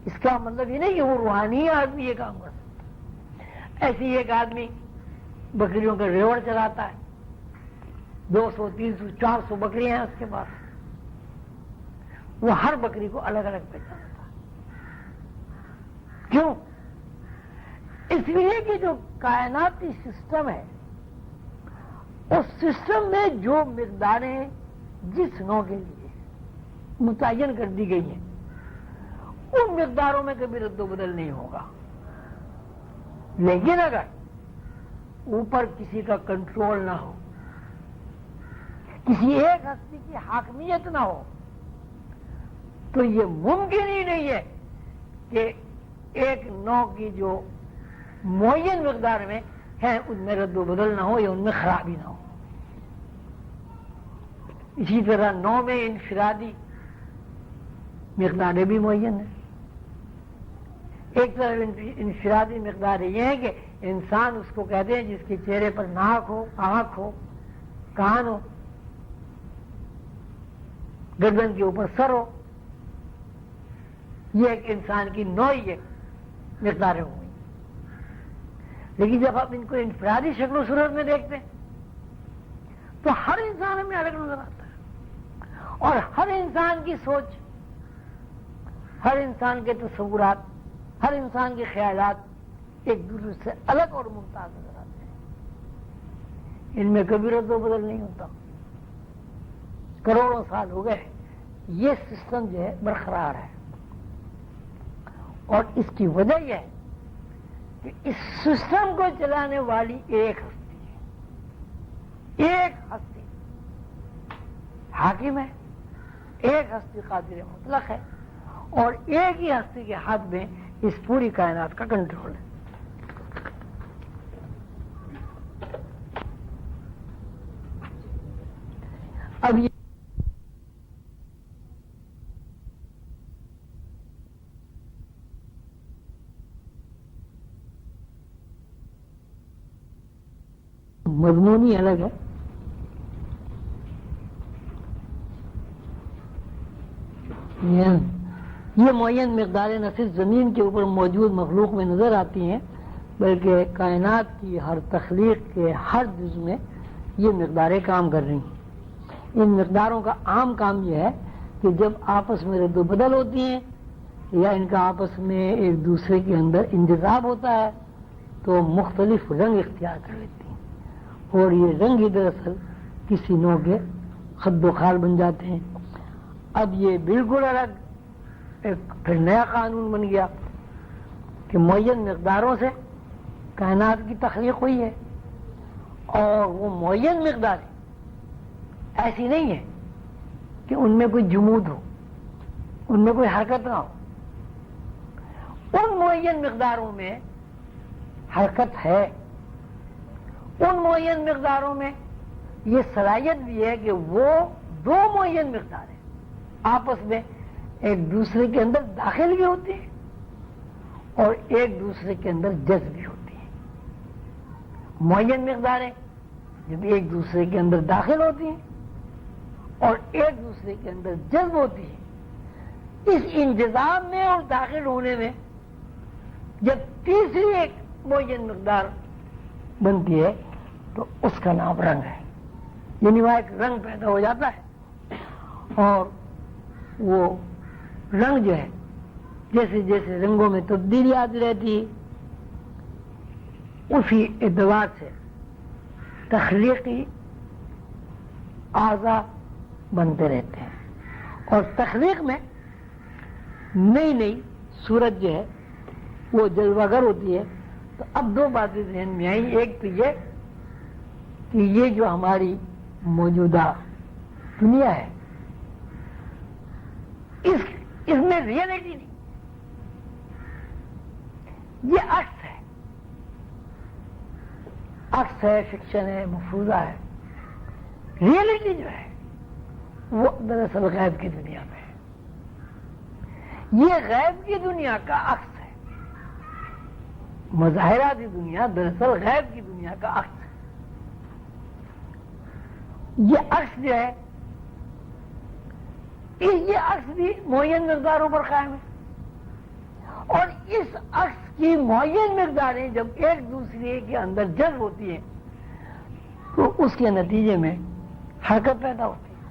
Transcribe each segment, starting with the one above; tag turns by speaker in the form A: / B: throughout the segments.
A: اس کا مطلب یہ نہیں کہ وہ روحانی آدمی یہ کام کر سکتا. ایسے ہی ایک آدمی بکریوں کا ریوڑ چلاتا ہے، 200 300 400 بکریاں ہیں اس کے پاس، وہ ہر بکری کو الگ الگ پہچانتا ہے. کیوں؟ اس لیے کہ جو کائناتی سسٹم ہے اس سسٹم میں جو مقداریں جس نوع کے لیے متعین کر دی گئی ہیں ان مقداروں میں کبھی رد و بدل نہیں ہوگا. لیکن اگر اوپر کسی کا کنٹرول نہ ہو، کسی ایک ہستی کی حاکمیت نہ ہو، تو یہ ممکن ہی نہیں ہے کہ ایک نوع کی جو معین مقدار میں ہے ان میں رد و بدل نہ ہو یا ان میں خرابی نہ ہو. اسی طرح نوع میں انفرادی مقداریں بھی معین ہیں. ایک طرف انفرادی مقدار یہ ہے کہ انسان اس کو کہتے ہیں جس کے چہرے پر ناک ہو، آنکھ ہو، کان ہو، گردن کے اوپر سر ہو. یہ ایک انسان کی نوعی مقداریں ہوئی. لیکن جب آپ ان کو انفرادی شکل و صورت میں دیکھتے ہیں تو ہر انسان ہمیں الگ نظر آتا ہے، اور ہر انسان کی سوچ، ہر انسان کے تصورات، ہر انسان کے خیالات ایک دوسرے سے الگ اور ممتاز نظر آتے ہیں. ان میں کبھی رد و بدل نہیں ہوتا. کروڑوں سال ہو گئے یہ سسٹم جو ہے برقرار ہے، اور اس کی وجہ یہ ہے کہ اس سسٹم کو چلانے والی ایک ہستی ہے، ایک ہستی حاکم ہے، ایک ہستی قادر مطلق ہے، اور ایک ہی ہستی کے ہاتھ میں اس پوری کائنات کا کنٹرول ہے. اب یہ مضمون ہی الگ ہے. یہ معین مقداریں نہ صرف زمین کے اوپر موجود مخلوق میں نظر آتی ہیں بلکہ کائنات کی ہر تخلیق کے ہر جز میں یہ مقداریں کام کر رہی ہیں. ان مقداروں کا عام کام یہ ہے کہ جب آپس میں رد و بدل ہوتی ہیں یا ان کا آپس میں ایک دوسرے کے اندر انجذاب ہوتا ہے تو مختلف رنگ اختیار کر لیتی ہیں، اور یہ رنگ ہی دراصل کسی نوع کے خد و خال بن جاتے ہیں. اب یہ بالکل الگ ایک پھر نیا قانون بن گیا کہ معین مقداروں سے کائنات کی تخلیق ہوئی ہے، اور وہ معین مقداریں ایسی نہیں ہے کہ ان میں کوئی جمود ہو، ان میں کوئی حرکت نہ ہو. ان معین مقداروں میں حرکت ہے. ان معین مقداروں میں یہ صلاحیت بھی ہے کہ وہ دو معین مقدار ہیں آپس میں ایک دوسرے کے اندر داخل بھی ہوتی ہیں اور ایک دوسرے کے اندر جذب بھی ہوتی ہیں. معین مقداریں جب ایک دوسرے کے اندر داخل ہوتی ہیں اور ایک دوسرے کے اندر جذب ہوتی ہیں، اس انجذاب میں اور داخل ہونے میں جب تیسری ایک معین مقدار بنتی ہے تو اس کا نام رنگ ہے. یعنی وہاں ایک رنگ پیدا ہو جاتا ہے، اور وہ رنگ جو ہے جیسے جیسے رنگوں میں تبدیلی آتی رہتی ہے اسی اعتبار سے تخلیقی اعضاء بنتے رہتے ہیں، اور تخلیق میں نئی نئی صورت جو ہے وہ جلوہ گر ہوتی ہے. تو اب دو باتیں ذہن میں آئیں. ایک تو یہ کہ یہ جو ہماری موجودہ دنیا ہے اس میں ریئلٹی نہیں، یہ عکس ہے، عکس ہے، فکشن ہے، مفروضہ ہے. ریئلٹی جو ہے وہ دراصل غیب کی دنیا میں ہے. یہ غیب کی دنیا کا عکس ہے. مظاہراتی دنیا دراصل غیب کی دنیا کا عکس ہے. یہ عکس جو ہے یہ عکس بھی معین مقداروں پر قائم ہے. اور اس عکس کی معین مقداریں جب ایک دوسرے کے اندر جذب ہوتی ہیں تو اس کے نتیجے میں حرکت پیدا ہوتی ہے.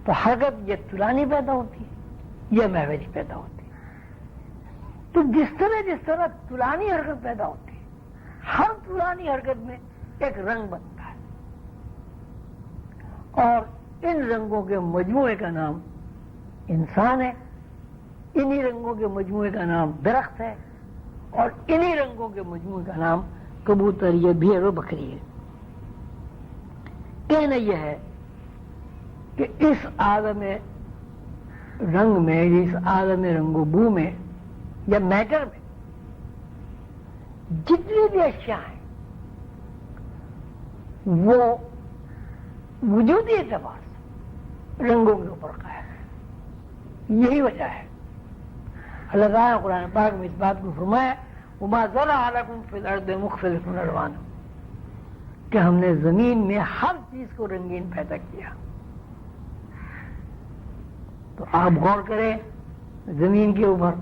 A: تو حرکت یہ طولانی پیدا ہوتی ہے یا محوری پیدا ہوتی ہے. تو جس طرح طولانی حرکت پیدا ہوتی ہے، ہر طولانی حرکت میں ایک رنگ بنتا ہے، اور ان رنگوں کے مجموعے کا نام انسان ہے، انہی رنگوں کے مجموعے کا نام درخت ہے، اور انہی رنگوں کے مجموعے کا نام کبوتر یا بھیڑ و بکری ہے. کہنا یہ ہے کہ اس عالم رنگ میں، اس عالم رنگ و بو میں یا میٹر میں جتنی بھی اشیاء ہیں وہ وجودی اعتبار سے رنگوں کے اوپر قائم ہے. یہی وجہ ہے اللہ تعالیٰ نے قرآن پاک میں اس بات کو فرمایا وَمَا زَرَعَ لَكُمْ فِي الْأَرْضِ مُخْتَلِفٌ أَلْوَانُهُ، کہ ہم نے زمین میں ہر چیز کو رنگین پیدا کیا. تو آپ غور کریں زمین کے اوپر.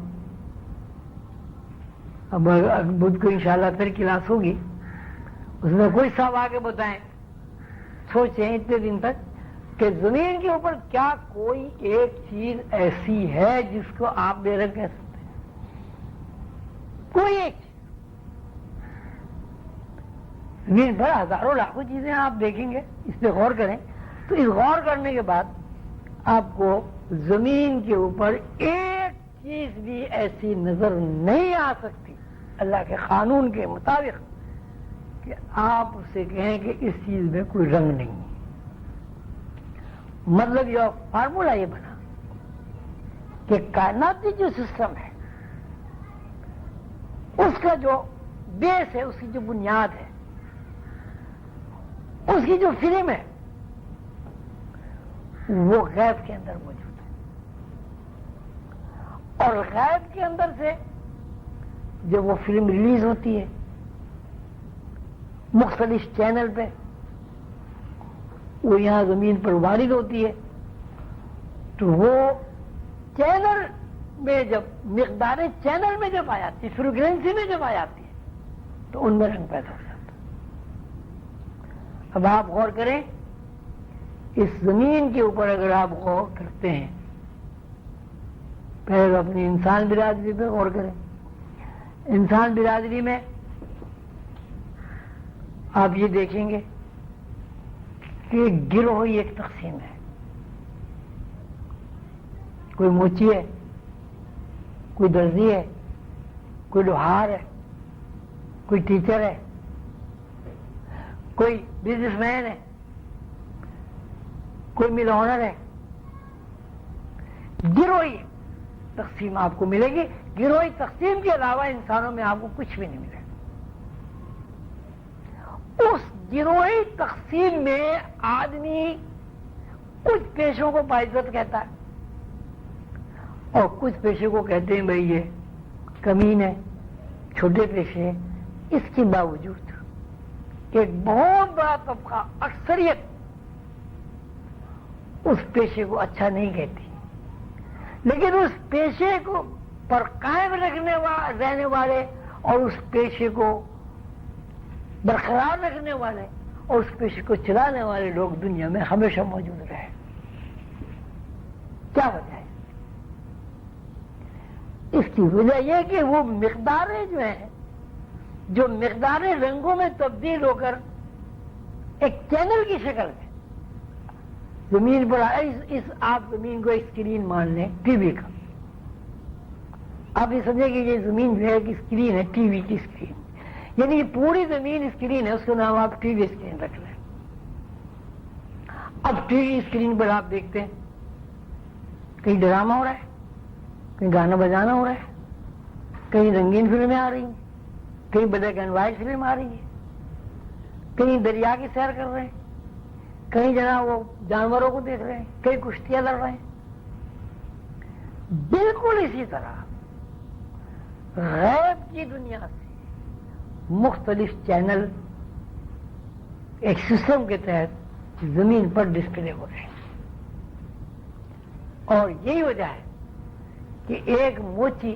A: اب بدھ کو انشاءاللہ پھر کلاس ہوگی، اس میں کوئی صاحب آگے بتائیں، سوچیں اتنے دن تک کہ زمین کے اوپر کیا کوئی ایک چیز ایسی ہے جس کو آپ بے رنگ کہہ سکتے ہیں؟ کوئی ایک چیز. زمین پر ہزاروں لاکھوں چیزیں آپ دیکھیں گے، اس پہ غور کریں تو اس غور کرنے کے بعد آپ کو زمین کے اوپر ایک چیز بھی ایسی نظر نہیں آ سکتی اللہ کے قانون کے مطابق کہ آپ اسے کہیں کہ اس چیز میں کوئی رنگ نہیں ہے. مطلب یہ فارمولا یہ بنا کہ کائناتی جو سسٹم ہے اس کا جو بیس ہے، اس کی جو بنیاد ہے، اس کی جو فلم ہے وہ غیب کے اندر موجود ہے. اور غیب کے اندر سے جب وہ فلم ریلیز ہوتی ہے مختلف چینل پہ، وہ یہاں زمین پر وارد ہوتی ہے، تو وہ چینل میں جب مقدار چینل میں جب آ جاتی ہے، فریکوینسی میں جب آ جاتی ہے تو ان میں رنگ پیدا ہو جاتا ہے. اب آپ غور کریں اس زمین کے اوپر، اگر آپ غور کرتے ہیں، پہلے اپنی انسان برادری پہ غور کریں. انسان برادری میں آپ یہ دیکھیں گے کہ گروہی ایک تقسیم ہے. کوئی موچی ہے، کوئی درزی ہے، کوئی لوہار ہے، کوئی ٹیچر ہے، کوئی بزنس مین ہے، کوئی مل آنر ہے. گروہی تقسیم آپ کو ملے گی. گروہی تقسیم کے علاوہ انسانوں میں آپ کو کچھ بھی نہیں ملے گا. اس گروہی تقسیم میں آدمی کچھ پیشوں کو باعزت کہتا ہے اور کچھ پیشے کو کہتے ہیں بھائی یہ کمین ہے، چھوٹے پیشے ہیں. اس کے باوجود ایک بہت بڑا طبقہ، اکثریت، اس پیشے کو اچھا نہیں کہتی، لیکن اس پیشے کو پر قائم رہنے والے اور اس پیشے کو برقرار رکھنے والے اور اس پیشے کو چلانے والے لوگ دنیا میں ہمیشہ موجود رہے. کیا وجہ ہے؟ اس کی وجہ یہ کہ وہ مقداریں جو ہیں، جو مقداریں رنگوں میں تبدیل ہو کر ایک چینل کی شکل میں زمین پر آپ زمین کو ایک اسکرین مان لیں ٹی وی کا. آپ یہ سمجھیں کہ یہ زمین جو ہے کہ اسکرین ہے، ٹی وی کی اسکرین، یعنی یہ پوری زمین اسکرین ہے، اس کا نام آپ ٹی وی اسکرین رکھ لیں. اب ٹی وی اسکرین پر آپ دیکھتے ہیں کہیں ڈرامہ ہو رہا ہے، کہیں گانا بجانا ہو رہا ہے، کہیں رنگین فلمیں آ رہی ہیں، کہیں بلیک اینڈ وائٹ فلم آ رہی ہے، کہیں دریا کی سیر کر رہے ہیں، کہیں جناب وہ جانوروں کو دیکھ رہے ہیں، کہیں کشتیاں لڑ رہے ہیں. بالکل اسی طرح غیب کی دنیا سے مختلف چینل ایک سسٹم کے تحت زمین پر ڈسپلے ہو رہے ہیں. اور یہی وجہ ہے کہ ایک موچی